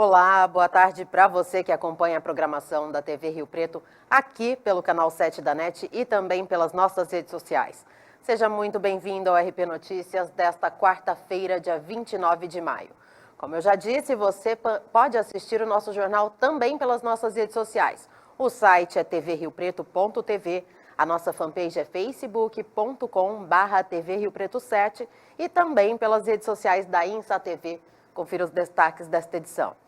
Olá, boa tarde para você que acompanha a programação da TV Rio Preto aqui pelo canal 7 da NET e também pelas nossas redes sociais. Seja muito bem-vindo ao RP Notícias desta quarta-feira, dia 29 de maio. Como eu já disse, você pode assistir o nosso jornal também pelas nossas redes sociais. O site é tvriopreto.tv, a nossa fanpage é facebook.com/TV Rio Preto 7 e também pelas redes sociais da INSA TV. Confira os destaques desta edição.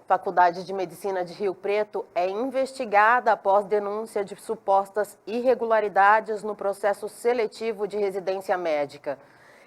Faculdade de Medicina de Rio Preto é investigada após denúncia de supostas irregularidades no processo seletivo de residência médica.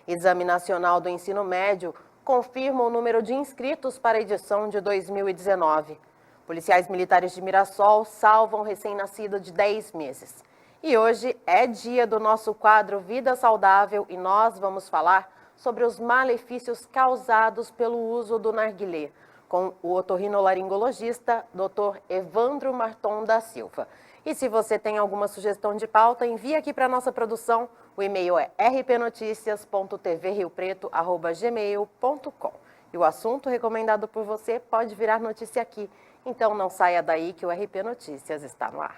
Exame Nacional do Ensino Médio confirma o número de inscritos para a edição de 2019. Policiais militares de Mirassol salvam recém-nascido de 10 meses. E hoje é dia do nosso quadro Vida Saudável e nós vamos falar sobre os malefícios causados pelo uso do narguilé, com o otorrinolaringologista Dr. Evandro Marton da Silva. E se você tem alguma sugestão de pauta, envie aqui para a nossa produção. O e-mail é rpnoticias.tvriopreto@gmail.com. E o assunto recomendado por você pode virar notícia aqui. Então não saia daí que o RP Notícias está no ar.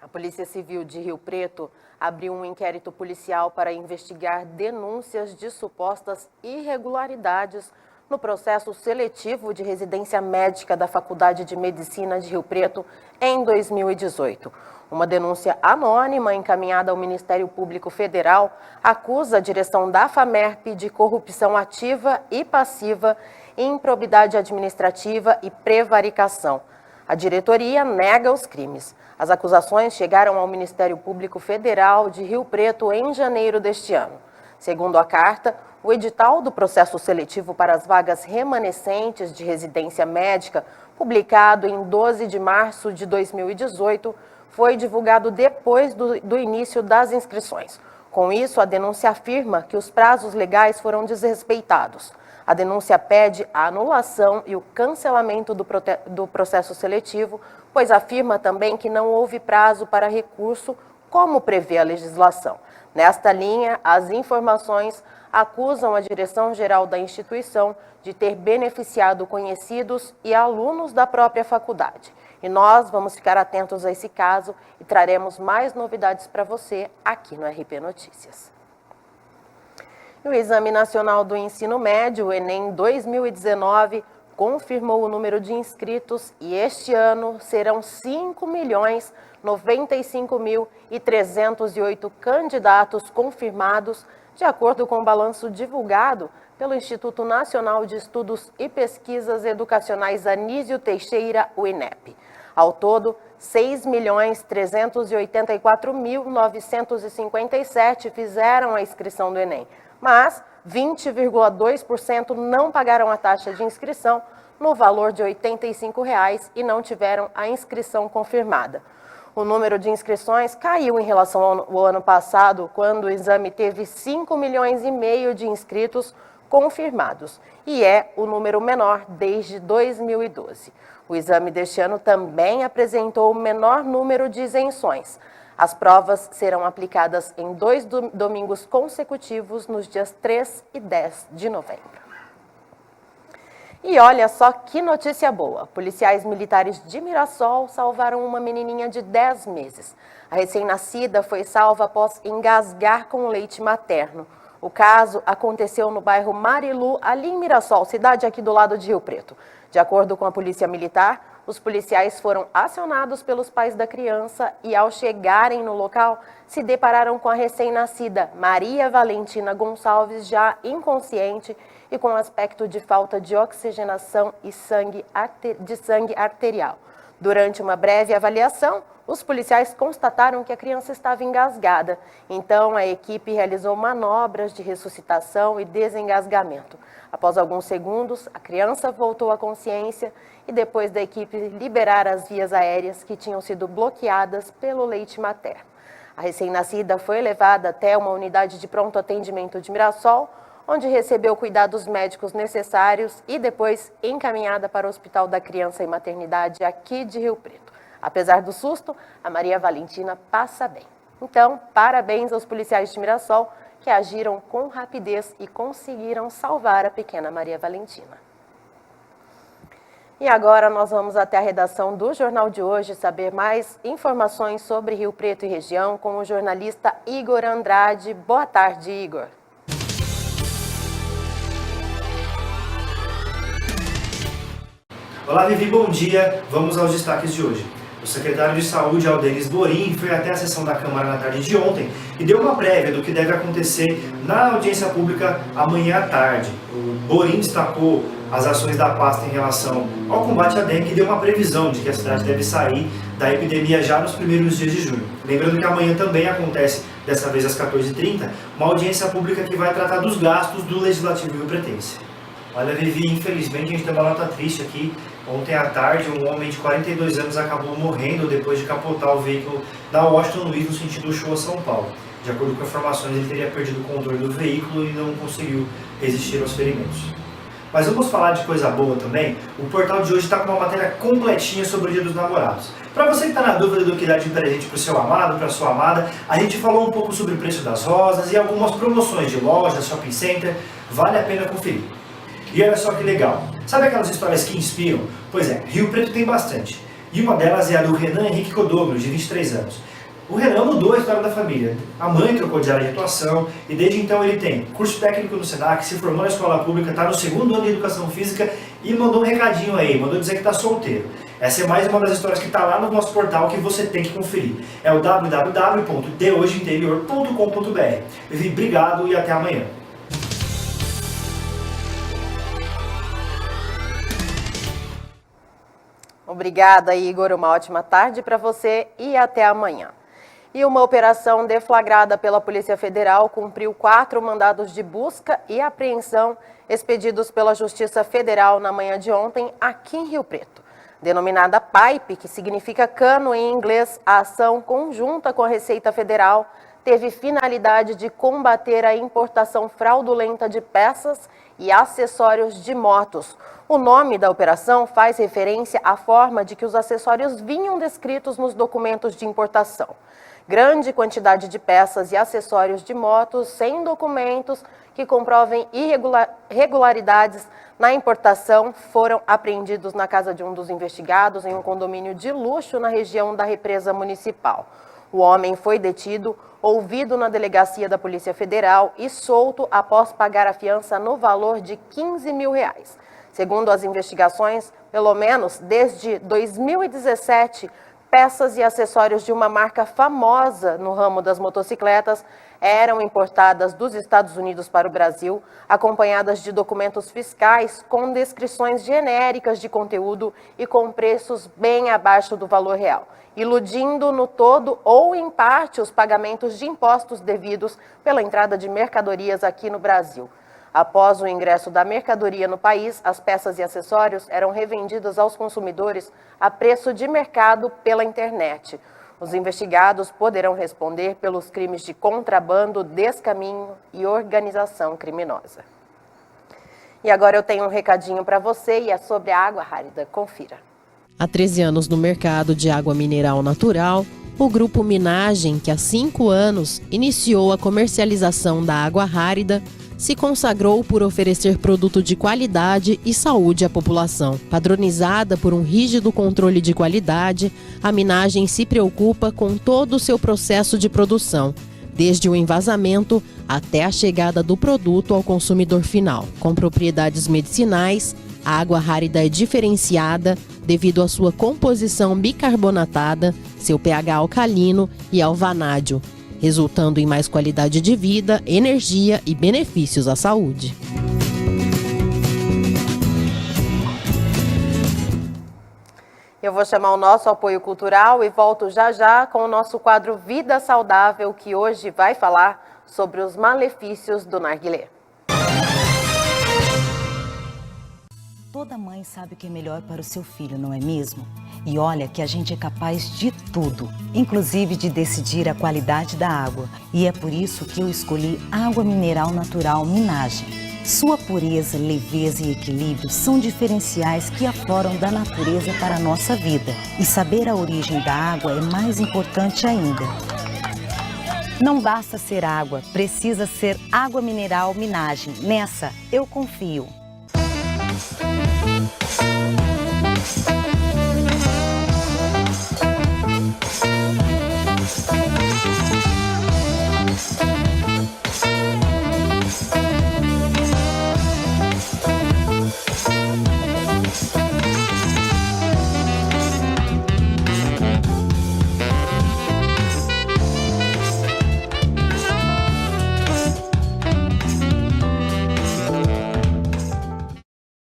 A Polícia Civil de Rio Preto abriu um inquérito policial para investigar denúncias de supostas irregularidades no processo seletivo de residência médica da Faculdade de Medicina de Rio Preto em 2018. Uma denúncia anônima encaminhada ao Ministério Público Federal acusa a direção da FAMERP de corrupção ativa e passiva, improbidade administrativa e prevaricação. A diretoria nega os crimes. As acusações chegaram ao Ministério Público Federal de Rio Preto em janeiro deste ano. Segundo a carta, o edital do processo seletivo para as vagas remanescentes de residência médica, publicado em 12 de março de 2018, foi divulgado depois do início das inscrições. Com isso, a denúncia afirma que os prazos legais foram desrespeitados. A denúncia pede a anulação e o cancelamento do processo seletivo, pois afirma também que não houve prazo para recurso, como prevê a legislação. Nesta linha, as informações acusam a direção-geral da instituição de ter beneficiado conhecidos e alunos da própria faculdade. E nós vamos ficar atentos a esse caso e traremos mais novidades para você aqui no RP Notícias. O Exame Nacional do Ensino Médio, o Enem 2019, confirmou o número de inscritos e este ano serão 5.095.308 candidatos confirmados, de acordo com o balanço divulgado pelo Instituto Nacional de Estudos e Pesquisas Educacionais Anísio Teixeira, o INEP. Ao todo, 6.384.957 fizeram a inscrição do Enem, mas 20,2% não pagaram a taxa de inscrição no valor de R$ 85,00 e não tiveram a inscrição confirmada. O número de inscrições caiu em relação ao ano passado, quando o exame teve 5,5 milhões de inscritos confirmados, e é o número menor desde 2012. O exame deste ano também apresentou o menor número de isenções. As provas serão aplicadas em 2 domingos consecutivos, nos dias 3 e 10 de novembro. E olha só que notícia boa! Policiais militares de Mirassol salvaram uma menininha de 10 meses. A recém-nascida foi salva após engasgar com leite materno. O caso aconteceu no bairro Marilu, ali em Mirassol, cidade aqui do lado de Rio Preto. De acordo com a Polícia Militar, os policiais foram acionados pelos pais da criança e, ao chegarem no local, se depararam com a recém-nascida Maria Valentina Gonçalves, já inconsciente e com aspecto de falta de oxigenação e sangue arterial. Durante uma breve avaliação, os policiais constataram que a criança estava engasgada. Então, a equipe realizou manobras de ressuscitação e desengasgamento. Após alguns segundos, a criança voltou à consciência e depois da equipe liberar as vias aéreas que tinham sido bloqueadas pelo leite materno. A recém-nascida foi levada até uma unidade de pronto atendimento de Mirassol, onde recebeu cuidados médicos necessários e depois encaminhada para o Hospital da Criança e Maternidade aqui de Rio Preto. Apesar do susto, a Maria Valentina passa bem. Então, parabéns aos policiais de Mirassol que agiram com rapidez e conseguiram salvar a pequena Maria Valentina. E agora nós vamos até a redação do Jornal de Hoje saber mais informações sobre Rio Preto e região com o jornalista Igor Andrade. Boa tarde, Igor. Olá, Vivi, bom dia. Vamos aos destaques de hoje. O secretário de Saúde, Aldenis Borim, foi até a sessão da Câmara na tarde de ontem e deu uma prévia do que deve acontecer na audiência pública amanhã à tarde. O Borim destacou as ações da pasta em relação ao combate à dengue e deu uma previsão de que a cidade deve sair da epidemia já nos primeiros dias de junho. Lembrando que amanhã também acontece, dessa vez às 14h30, uma audiência pública que vai tratar dos gastos do Legislativo rio-pretense. Olha, Vivi, infelizmente a gente tem uma nota triste aqui. Ontem à tarde, um homem de 42 anos acabou morrendo depois de capotar o veículo da Washington Luiz no sentido Shoa São Paulo. De acordo com informações, ele teria perdido o controle do veículo e não conseguiu resistir aos ferimentos. Mas vamos falar de coisa boa também. O portal de hoje está com uma matéria completinha sobre o Dia dos Namorados. Para você que está na dúvida do que dar de presente para o seu amado, para a sua amada, a gente falou um pouco sobre o preço das rosas e algumas promoções de lojas, shopping center. Vale a pena conferir. E olha só que legal. Sabe aquelas histórias que inspiram? Pois é, Rio Preto tem bastante. E uma delas é a do Renan Henrique Codogro, de 23 anos. O Renan mudou a história da família. A mãe trocou de área de atuação e desde então ele tem curso técnico no Senac, se formou na escola pública, está no 2º ano de educação física e mandou um recadinho aí, mandou dizer que está solteiro. Essa é mais uma das histórias que está lá no nosso portal que você tem que conferir. É o www.dehojeinterior.com.br. Obrigado e até amanhã. Obrigada, Igor. Uma ótima tarde para você e até amanhã. E uma operação deflagrada pela Polícia Federal cumpriu 4 mandados de busca e apreensão expedidos pela Justiça Federal na manhã de ontem aqui em Rio Preto. Denominada PIPE, que significa cano em inglês, a ação conjunta com a Receita Federal teve finalidade de combater a importação fraudulenta de peças e acessórios de motos. O nome da operação faz referência à forma de que os acessórios vinham descritos nos documentos de importação. Grande quantidade de peças e acessórios de motos sem documentos que comprovem irregularidades na importação foram apreendidos na casa de um dos investigados em um condomínio de luxo na região da Represa Municipal. O homem foi detido, ouvido na delegacia da Polícia Federal e solto após pagar a fiança no valor de R$15 mil. Segundo as investigações, pelo menos desde 2017, peças e acessórios de uma marca famosa no ramo das motocicletas eram importadas dos Estados Unidos para o Brasil, acompanhadas de documentos fiscais com descrições genéricas de conteúdo e com preços bem abaixo do valor real, iludindo no todo ou em parte os pagamentos de impostos devidos pela entrada de mercadorias aqui no Brasil. Após o ingresso da mercadoria no país, as peças e acessórios eram revendidas aos consumidores a preço de mercado pela internet. Os investigados poderão responder pelos crimes de contrabando, descaminho e organização criminosa. E agora eu tenho um recadinho para você e é sobre a água Hárida. Confira. Há 13 anos no mercado de água mineral natural, o Grupo Minagem, que há 5 anos iniciou a comercialização da água Hárida, se consagrou por oferecer produto de qualidade e saúde à população. Padronizada por um rígido controle de qualidade, a Minagem se preocupa com todo o seu processo de produção, desde o envasamento até a chegada do produto ao consumidor final. Com propriedades medicinais, a água Hárida é diferenciada devido à sua composição bicarbonatada, seu pH alcalino e ao vanádio, resultando em mais qualidade de vida, energia e benefícios à saúde. Eu vou chamar o nosso apoio cultural e volto já já com o nosso quadro Vida Saudável, que hoje vai falar sobre os malefícios do narguilé. Toda mãe sabe o que é melhor para o seu filho, não é mesmo? E olha que a gente é capaz de tudo, inclusive de decidir a qualidade da água. E é por isso que eu escolhi água mineral natural Minagem. Sua pureza, leveza e equilíbrio são diferenciais que afloram da natureza para a nossa vida. E saber a origem da água é mais importante ainda. Não basta ser água, precisa ser água mineral Minagem. Nessa, eu confio.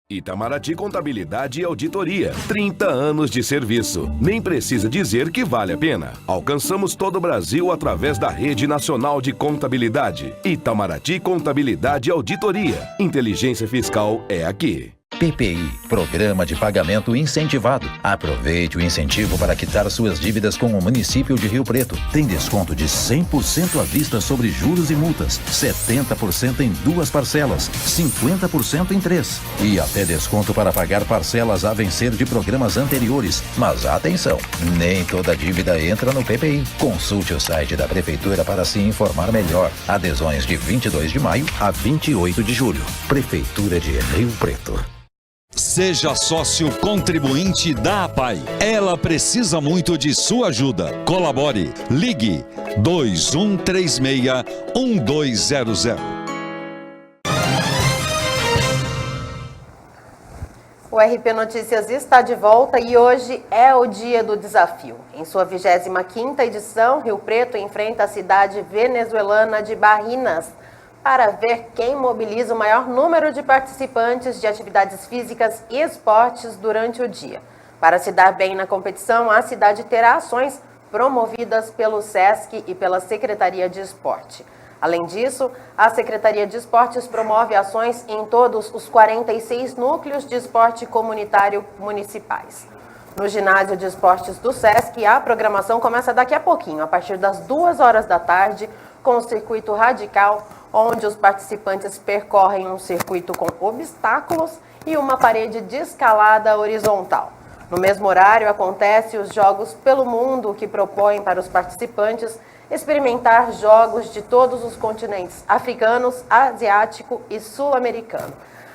Itamaraty Contabilidade e Auditoria. 30 anos de serviço. Nem precisa dizer que vale a pena. Alcançamos todo o Brasil através da Rede Nacional de Contabilidade. Itamaraty Contabilidade e Auditoria. Inteligência fiscal é aqui. PPI, Programa de Pagamento Incentivado. Aproveite o incentivo para quitar suas dívidas com o município de Rio Preto. Tem desconto de 100% à vista sobre juros e multas, 70% em 2 parcelas, 50% em 3. E até desconto para pagar parcelas a vencer de programas anteriores. Mas atenção, nem toda dívida entra no PPI. Consulte o site da Prefeitura para se informar melhor. Adesões de 22 de maio a 28 de julho. Prefeitura de Rio Preto. Seja sócio contribuinte da APAI. Ela precisa muito de sua ajuda. Colabore. Ligue 2136-1200. O RP Notícias está de volta e hoje é o dia do desafio. Em sua 25ª edição, Rio Preto enfrenta a cidade venezuelana de Barrinas para ver quem mobiliza o maior número de participantes de atividades físicas e esportes durante o dia. Para se dar bem na competição, a cidade terá ações promovidas pelo SESC e pela Secretaria de Esporte. Além disso, a Secretaria de Esportes promove ações em todos os 46 núcleos de esporte comunitário municipais. No ginásio de esportes do SESC, a programação começa daqui a pouquinho, a partir das 2 horas da tarde, com o circuito radical, onde os participantes percorrem um circuito com obstáculos e uma parede de escalada horizontal. No mesmo horário, acontecem os Jogos pelo Mundo, que propõem para os participantes experimentar jogos de todos os continentes, africanos, asiático e sul-americano.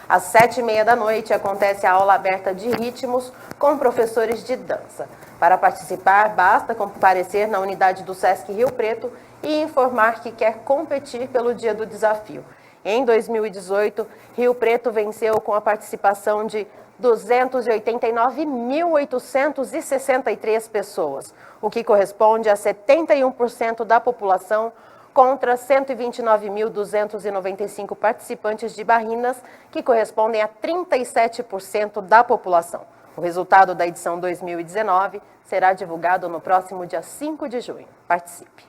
Às 7h30 da noite, acontece a aula aberta de ritmos com professores de dança. Para participar, basta comparecer na unidade do SESC Rio Preto e informar que quer competir pelo Dia do Desafio. Em 2018, Rio Preto venceu com a participação de 289.863 pessoas, o que corresponde a 71% da população, contra 129.295 participantes de Barrinas, que correspondem a 37% da população. O resultado da edição 2019 será divulgado no próximo dia 5 de junho. Participe!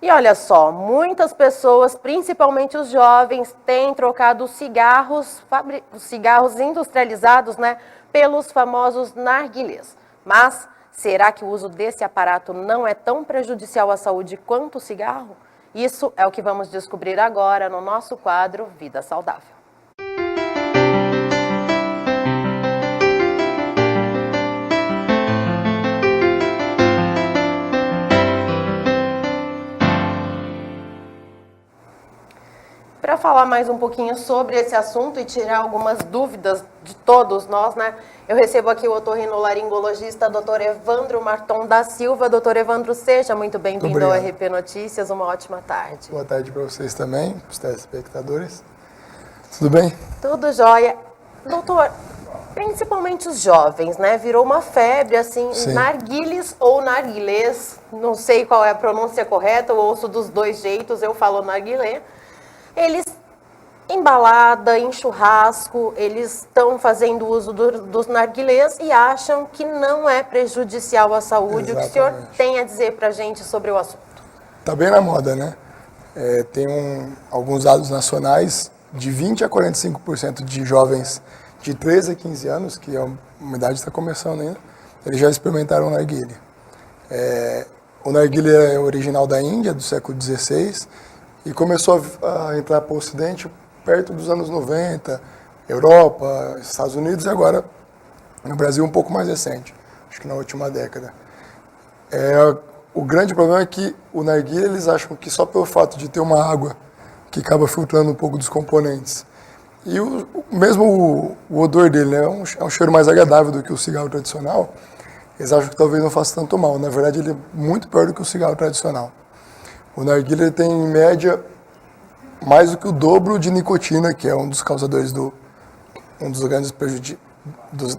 E olha só, muitas pessoas, principalmente os jovens, têm trocado os cigarros industrializados, pelos famosos narguilés. Mas será que o uso desse aparato não é tão prejudicial à saúde quanto o cigarro? Isso é o que vamos descobrir agora no nosso quadro Vida Saudável. Para falar mais um pouquinho sobre esse assunto e tirar algumas dúvidas de todos nós, eu recebo aqui o otorrinolaringologista Dr. Evandro Marton da Silva. Doutor Evandro, seja muito bem-vindo ao RP Notícias, uma ótima tarde. Boa tarde para vocês também, para os telespectadores. Tudo bem? Tudo jóia. Doutor, principalmente os jovens, virou uma febre, assim, Sim. narguilés ou narguilés, não sei qual é a pronúncia correta, eu ouço dos dois jeitos, eu falo narguilé. Eles, em balada, em churrasco, eles estão fazendo uso dos narguilés e acham que não é prejudicial à saúde. Exatamente. O que o senhor tem a dizer para a gente sobre o assunto? Está bem na moda, né? Tem alguns dados nacionais de 20% a 45% de jovens de 13 a 15 anos, que a idade está começando ainda, eles já experimentaram o narguilé. O narguilé é original da Índia, do século XVI, e começou a entrar para o Ocidente perto dos anos 90, Europa, Estados Unidos, e agora no Brasil um pouco mais recente, acho que na última década. O grande problema é que o narguilé, eles acham que só pelo fato de ter uma água que acaba filtrando um pouco dos componentes, e mesmo o odor dele, né, é um cheiro mais agradável do que o cigarro tradicional, eles acham que talvez não faça tanto mal. Na verdade, ele é muito pior do que o cigarro tradicional. O narguilé tem, em média, mais do que o dobro de nicotina, que é um dos causadores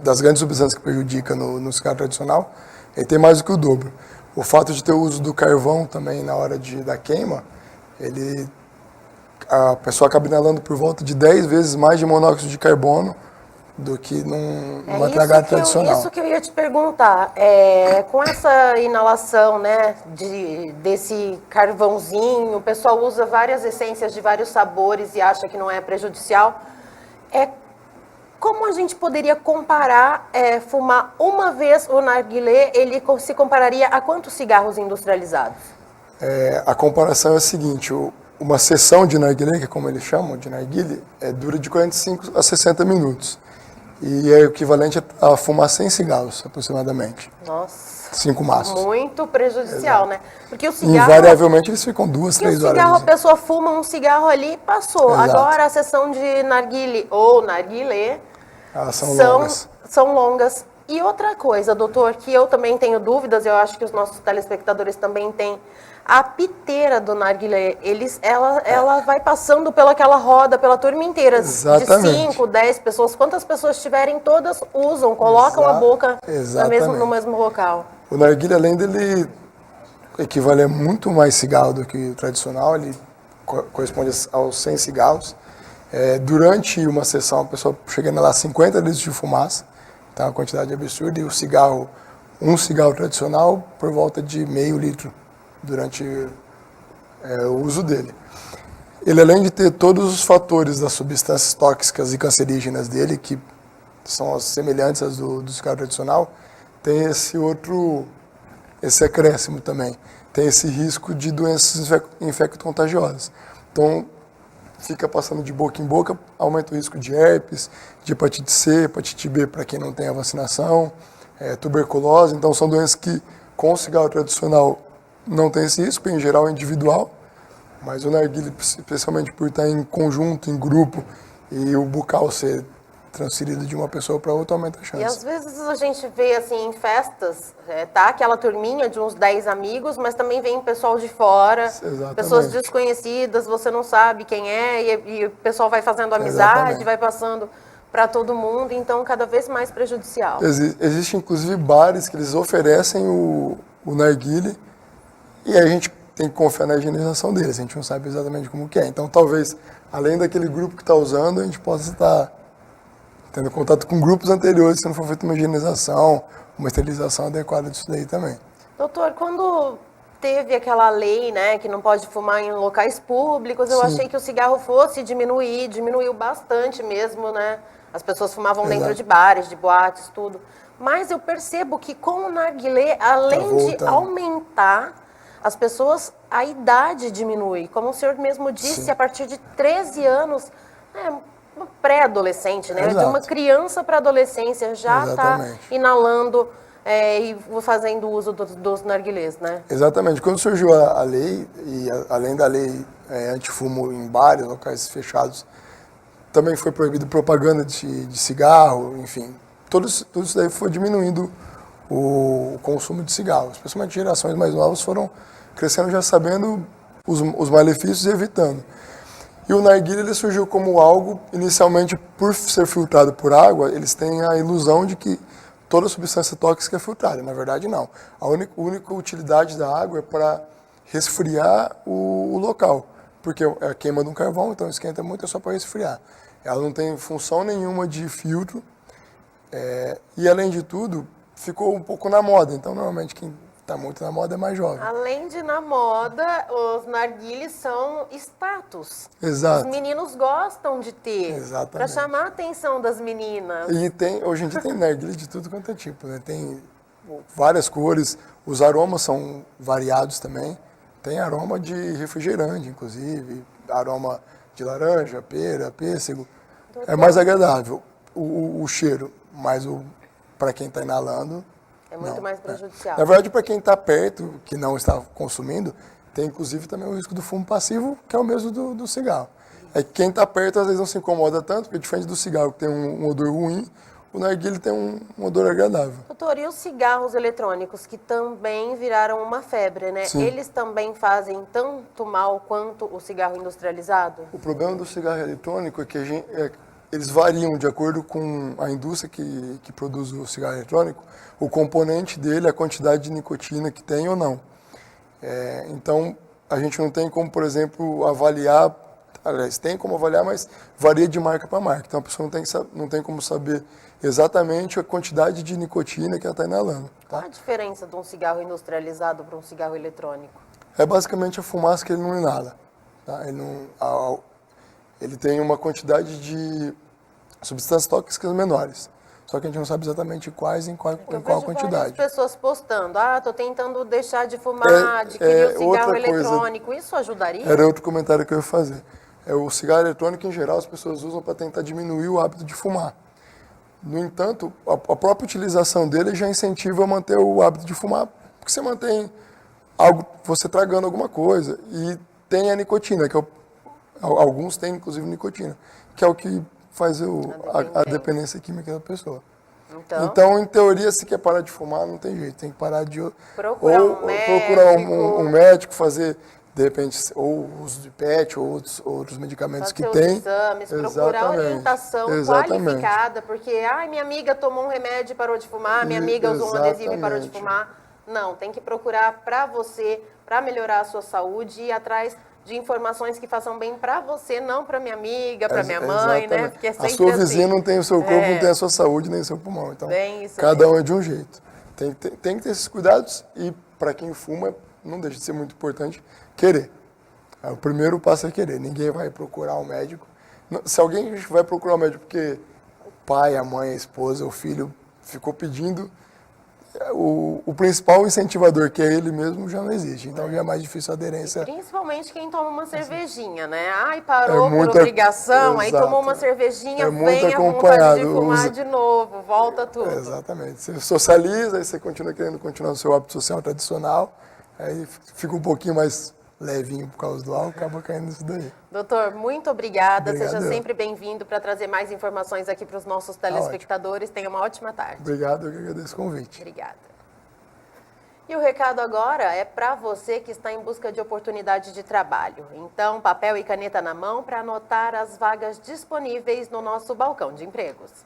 das grandes substâncias que prejudica no cigarro tradicional. Ele tem mais do que o dobro. O fato de ter o uso do carvão também na hora da queima, a pessoa acaba inalando por volta de 10 vezes mais de monóxido de carbono do que numa tragada tradicional. Isso que eu ia te perguntar. Com essa inalação, né, desse carvãozinho, o pessoal usa várias essências de vários sabores e acha que não é prejudicial. Como a gente poderia comparar, fumar uma vez o narguilé, ele se compararia a quantos cigarros industrializados? A comparação é a seguinte, uma sessão de narguilé, que é como eles chamam de narguilé, dura de 45 a 60 minutos. E é equivalente a fumar 100 cigarros, aproximadamente. Nossa. 5 maços. Muito prejudicial, né? Porque o cigarro... Invariavelmente eles ficam 2, 3 horas. O cigarro, a pessoa fuma um cigarro ali e passou. Exato. Agora a sessão de narguilé ou narguilé são longas. E outra coisa, doutor, que eu também tenho dúvidas, eu acho que os nossos telespectadores também têm, a piteira do narguilé, ela vai passando pelaquela roda, pela turma inteira, Exatamente. De 5, 10 pessoas, quantas pessoas tiverem, todas usam, colocam a boca no mesmo local. O narguilé, além dele equivaler muito mais cigarro do que o tradicional, ele corresponde aos 100 cigarros. Durante uma sessão, a pessoa chega a inalar 50 litros de fumaça, então é uma quantidade absurda, e um cigarro tradicional por volta de meio litro durante o uso dele. Ele, além de ter todos os fatores das substâncias tóxicas e cancerígenas dele, que são as semelhantes às do cigarro tradicional, tem esse acréscimo também, tem esse risco de doenças infecto-contagiosas. Então, fica passando de boca em boca, aumenta o risco de herpes, de hepatite C, hepatite B para quem não tem a vacinação, tuberculose. Então, são doenças que, com o cigarro tradicional, não tem esse risco, em geral é individual, mas o narguilé, especialmente por estar em conjunto, em grupo, e o bucal ser transferido de uma pessoa para outra, aumenta a chance. E às vezes a gente vê assim em festas, tá aquela turminha de uns 10 amigos, mas também vem pessoal de fora, Exatamente. Pessoas desconhecidas, você não sabe quem é, e o pessoal vai fazendo amizade, Exatamente. vai passando para todo mundo, então cada vez mais prejudicial. Existem inclusive bares que eles oferecem o narguilé, e a gente tem que confiar na higienização deles, a gente não sabe exatamente como que é. Então, talvez, além daquele grupo que está usando, a gente possa estar tendo contato com grupos anteriores, se não for feita uma higienização, uma esterilização adequada disso daí também. Doutor, quando teve aquela lei, né, que não pode fumar em locais públicos, eu achei que o cigarro fosse diminuiu bastante mesmo, né? As pessoas fumavam dentro de bares, de boates, tudo. Mas eu percebo que com o narguilé, além de aumentar, as pessoas, a idade diminui. Como o senhor mesmo disse, a partir de 13 anos, uma pré-adolescente, né? De uma criança para adolescência já está inalando e fazendo uso dos narguilés, né? Exatamente. Quando surgiu a lei, e além da lei antifumo em bares, locais fechados, também foi proibido propaganda de cigarro, enfim. Tudo isso daí foi diminuindo o consumo de cigarros. Especialmente gerações mais novas foram crescendo já sabendo os malefícios e evitando. E o narguilé, ele surgiu como algo, inicialmente, por ser filtrado por água, eles têm a ilusão de que toda substância tóxica é filtrada. Na verdade, não. A única utilidade da água é para resfriar o local, porque é a queima de um carvão, então esquenta muito, é só para resfriar. Ela não tem função nenhuma de filtro, e além de tudo, ficou um pouco na moda. Então, normalmente, quem tá muito na moda é mais jovem. Além de na moda, os narguilés são status. Exato. Os meninos gostam de ter, Exatamente. para chamar a atenção das meninas. E hoje em dia tem narguilé de tudo quanto é tipo, né? Tem várias cores, os aromas são variados também. Tem aroma de refrigerante, inclusive, aroma de laranja, pera, pêssego. É mais agradável o cheiro, mas para quem está inalando... É muito mais prejudicial. Na verdade, para quem está perto, que não está consumindo, tem inclusive também o risco do fumo passivo, que é o mesmo do cigarro. É que quem está perto às vezes não se incomoda tanto, porque diferente do cigarro que tem um odor ruim, o narguilé tem um odor agradável. Doutor, e os cigarros eletrônicos, que também viraram uma febre, né? Sim. Eles também fazem tanto mal quanto o cigarro industrializado? O problema do cigarro eletrônico é que eles variam de acordo com a indústria que produz o cigarro eletrônico, o componente dele, a quantidade de nicotina que tem ou não. Então, a gente não tem como, por exemplo, avaliar, aliás, tem como avaliar, mas varia de marca para marca. Então, a pessoa não tem como saber exatamente a quantidade de nicotina que ela está inalando. Tá? Qual a diferença de um cigarro industrializado para um cigarro eletrônico? É basicamente a fumaça que ele não inala. Tá? Ele tem uma quantidade de substâncias tóxicas menores. Só que a gente não sabe exatamente quais em qual quantidade. Várias pessoas postando, tô tentando deixar de fumar, adquirir o cigarro eletrônico. Isso ajudaria? Era outro comentário que eu ia fazer. O cigarro eletrônico, em geral, as pessoas usam para tentar diminuir o hábito de fumar. No entanto, a própria utilização dele já incentiva a manter o hábito de fumar, porque você mantém você tragando alguma coisa. E tem a nicotina, alguns têm inclusive nicotina, que é o que faz a dependência química da pessoa. Então, em teoria, se quer parar de fumar, não tem jeito, tem que parar de procurar um médico, fazer, de repente, ou uso de PET, ou outros medicamentos que tem. Exames, procurar orientação qualificada, porque minha amiga tomou um remédio e parou de fumar, minha amiga usou um adesivo e parou de fumar. Não, tem que procurar para você, para melhorar a sua saúde e ir atrás de informações que façam bem para você, não para minha amiga, para minha mãe, né? Porque é sempre a sua vizinha assim. Não tem o seu corpo, não tem a sua saúde, nem o seu pulmão. Então, isso cada um é de um jeito. Tem que ter esses cuidados e, para quem fuma, não deixa de ser muito importante querer. O primeiro passo é querer. Ninguém vai procurar um médico. Se alguém vai procurar um médico porque o pai, a mãe, a esposa, o filho ficou pedindo, o principal incentivador, que é ele mesmo, já não existe. Então já é mais difícil a aderência. E principalmente quem toma uma cervejinha, né? Parou por obrigação, aí tomou uma cervejinha, vem a vontade de fumar de novo, volta tudo. Exatamente. Você socializa, aí você continua querendo continuar o seu hábito social tradicional, aí fica um pouquinho mais levinho por causa do álcool, acaba caindo nisso daí. Doutor, muito obrigada. Obrigado. Seja sempre bem-vindo para trazer mais informações aqui para os nossos telespectadores. Tenha uma ótima tarde. Obrigado, eu que agradeço o convite. Obrigada. E o recado agora é para você que está em busca de oportunidade de trabalho. Então, papel e caneta na mão para anotar as vagas disponíveis no nosso balcão de empregos.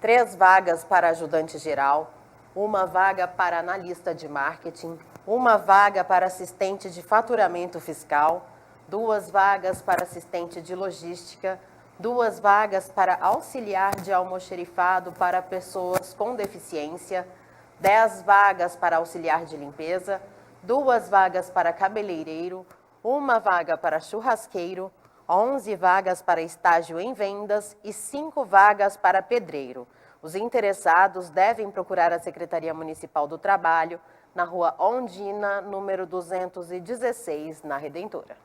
Três vagas para ajudante geral, uma vaga para analista de marketing, uma vaga para assistente de faturamento fiscal, 2 vagas para assistente de logística, 2 vagas para auxiliar de almoxerifado para pessoas com deficiência, 10 vagas para auxiliar de limpeza, 2 vagas para cabeleireiro, 1 vaga para churrasqueiro, 11 vagas para estágio em vendas e 5 vagas para pedreiro. Os interessados devem procurar a Secretaria Municipal do Trabalho, na Rua Ondina, número 216, na Redentora.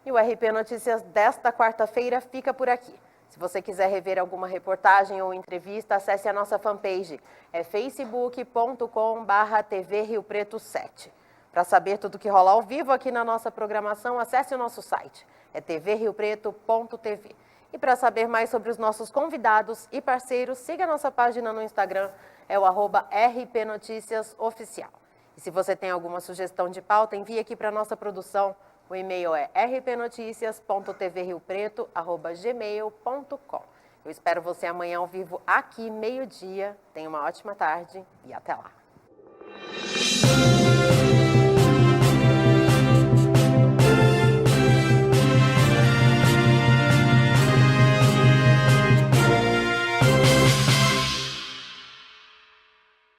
E o RP Notícias desta quarta-feira fica por aqui. Se você quiser rever alguma reportagem ou entrevista, acesse a nossa fanpage. É facebook.com/TV Rio Preto 7. Para saber tudo que rola ao vivo aqui na nossa programação, acesse o nosso site. É tvriopreto.tv. E para saber mais sobre os nossos convidados e parceiros, siga a nossa página no Instagram, é o @RP Notícias Oficial. E se você tem alguma sugestão de pauta, envie aqui para a nossa produção. O e-mail é rpnoticias.tvriopreto@gmail.com. Eu espero você amanhã ao vivo aqui, meio-dia. Tenha uma ótima tarde e até lá.